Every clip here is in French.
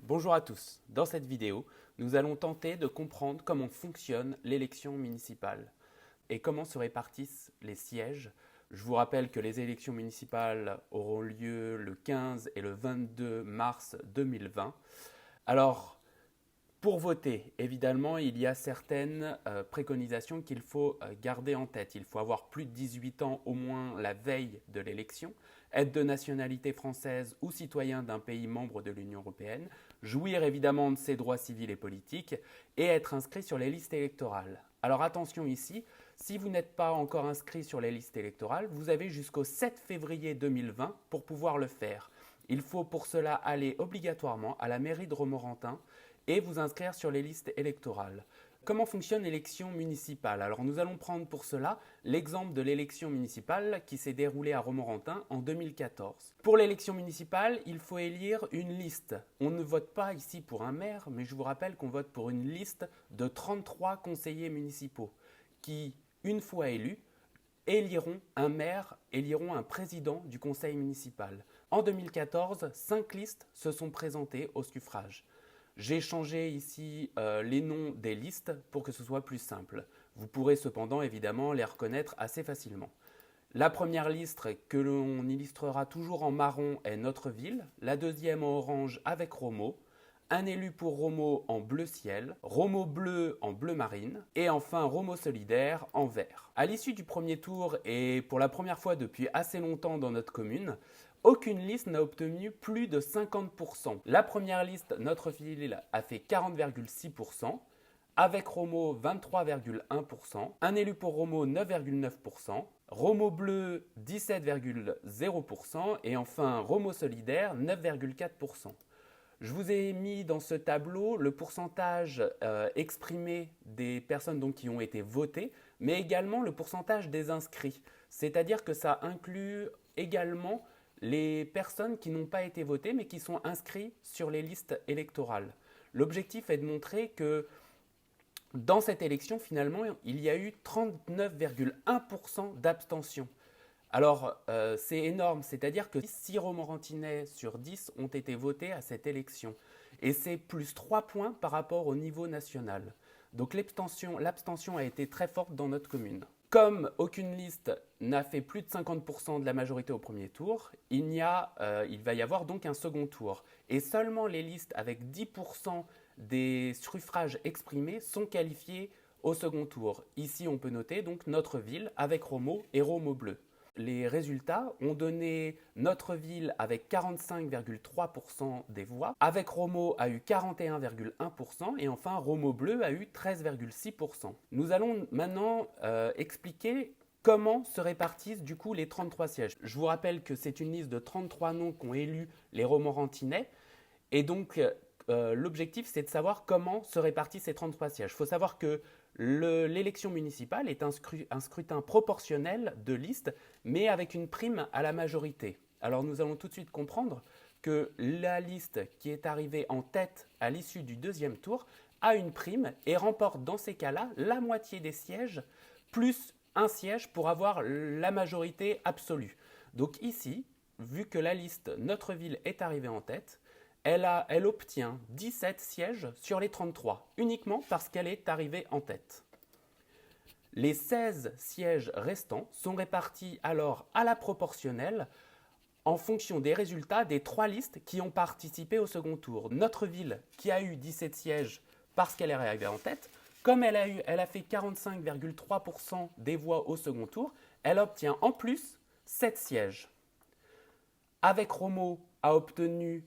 Bonjour à tous. Dans cette vidéo, nous allons tenter de comprendre comment fonctionne l'élection municipale et comment se répartissent les sièges. Je vous rappelle que les élections municipales auront lieu le 15 et le 22 mars 2020. Alors, pour voter, évidemment, il y a certaines préconisations qu'il faut garder en tête. Il faut avoir plus de 18 ans au moins la veille de l'élection, être de nationalité française ou citoyen d'un pays membre de l'Union européenne, jouir évidemment de ses droits civils et politiques et être inscrit sur les listes électorales. Alors attention ici, si vous n'êtes pas encore inscrit sur les listes électorales, vous avez jusqu'au 7 février 2020 pour pouvoir le faire. Il faut pour cela aller obligatoirement à la mairie de Romorantin et vous inscrire sur les listes électorales. Comment fonctionne l'élection municipale? Alors nous allons prendre pour cela l'exemple de l'élection municipale qui s'est déroulée à Romorantin en 2014. Pour l'élection municipale, il faut élire une liste. On ne vote pas ici pour un maire, mais je vous rappelle qu'on vote pour une liste de 33 conseillers municipaux qui, une fois élus, éliront un maire, éliront un président du conseil municipal. En 2014, 5 listes se sont présentées au suffrage. J'ai changé ici les noms des listes pour que ce soit plus simple. Vous pourrez cependant évidemment les reconnaître assez facilement. La première liste que l'on illustrera toujours en marron est Notre Ville, la deuxième en orange avec Romo, un élu pour Romo en bleu ciel, Romo bleu en bleu marine et enfin Romo solidaire en vert. À l'issue du premier tour et pour la première fois depuis assez longtemps dans notre commune, aucune liste n'a obtenu plus de 50%. La première liste, Notre Ville, a fait 40,6%, avec Romo 23,1%, un élu pour Romo 9,9%, Romo bleu 17,0% et enfin Romo solidaire 9,4%. Je vous ai mis dans ce tableau le pourcentage exprimé des personnes donc, qui ont été votées, mais également le pourcentage des inscrits. C'est-à-dire que ça inclut également les personnes qui n'ont pas été votées mais qui sont inscrites sur les listes électorales. L'objectif est de montrer que dans cette élection, finalement, il y a eu 39,1% d'abstention. Alors, c'est énorme, c'est-à-dire que 6 Romorantinais sur 10 ont été votés à cette élection. Et c'est plus 3 points par rapport au niveau national. Donc l'abstention a été très forte dans notre commune. Comme aucune liste n'a fait plus de 50% de la majorité au premier tour, il va y avoir donc un second tour. Et seulement les listes avec 10% des suffrages exprimés sont qualifiées au second tour. Ici, on peut noter donc Notre Ville avec Romo et Romo bleu. Les résultats ont donné Notre Ville avec 45,3% des voix, avec Romo a eu 41,1% et enfin Romo bleu a eu 13,6%. Nous allons maintenant expliquer comment se répartissent du coup les 33 sièges. Je vous rappelle que c'est une liste de 33 noms qu'ont élu les Romorantinais et donc l'objectif c'est de savoir comment se répartissent ces 33 sièges. Il faut savoir que l'élection municipale est un scrutin proportionnel de liste, mais avec une prime à la majorité. Alors nous allons tout de suite comprendre que la liste qui est arrivée en tête à l'issue du deuxième tour a une prime et remporte dans ces cas-là la moitié des sièges, plus un siège pour avoir la majorité absolue. Donc ici, vu que la liste Notre Ville est arrivée en tête, elle obtient 17 sièges sur les 33, uniquement parce qu'elle est arrivée en tête. Les 16 sièges restants sont répartis alors à la proportionnelle en fonction des résultats des 3 listes qui ont participé au second tour. Notre Ville, qui a eu 17 sièges parce qu'elle est arrivée en tête, comme elle a fait 45,3% des voix au second tour, elle obtient en plus 7 sièges. Avec Romo a obtenu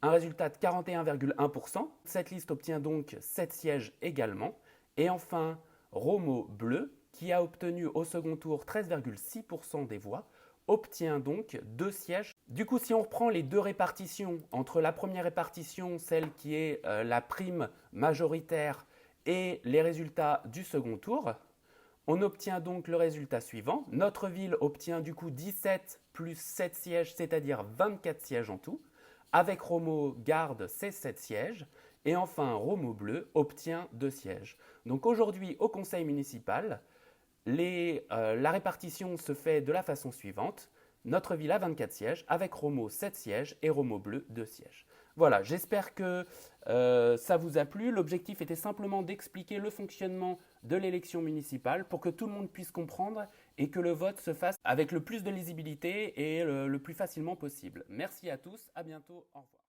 un résultat de 41,1%. Cette liste obtient donc 7 sièges également. Et enfin, Romo bleu, qui a obtenu au second tour 13,6% des voix, obtient donc 2 sièges. Du coup, si on reprend les deux répartitions, entre la première répartition, celle qui est la prime majoritaire, et les résultats du second tour, on obtient donc le résultat suivant. Notre Ville obtient du coup 17 plus 7 sièges, c'est-à-dire 24 sièges en tout. Avec Romo garde ses 7 sièges et enfin Romo bleu obtient 2 sièges. Donc aujourd'hui au conseil municipal, la répartition se fait de la façon suivante. Notre Ville a 24 sièges avec Romo 7 sièges et Romo bleu 2 sièges. Voilà, j'espère que ça vous a plu. L'objectif était simplement d'expliquer le fonctionnement de l'élection municipale pour que tout le monde puisse comprendre et que le vote se fasse avec le plus de lisibilité et le plus facilement possible. Merci à tous, à bientôt, au revoir.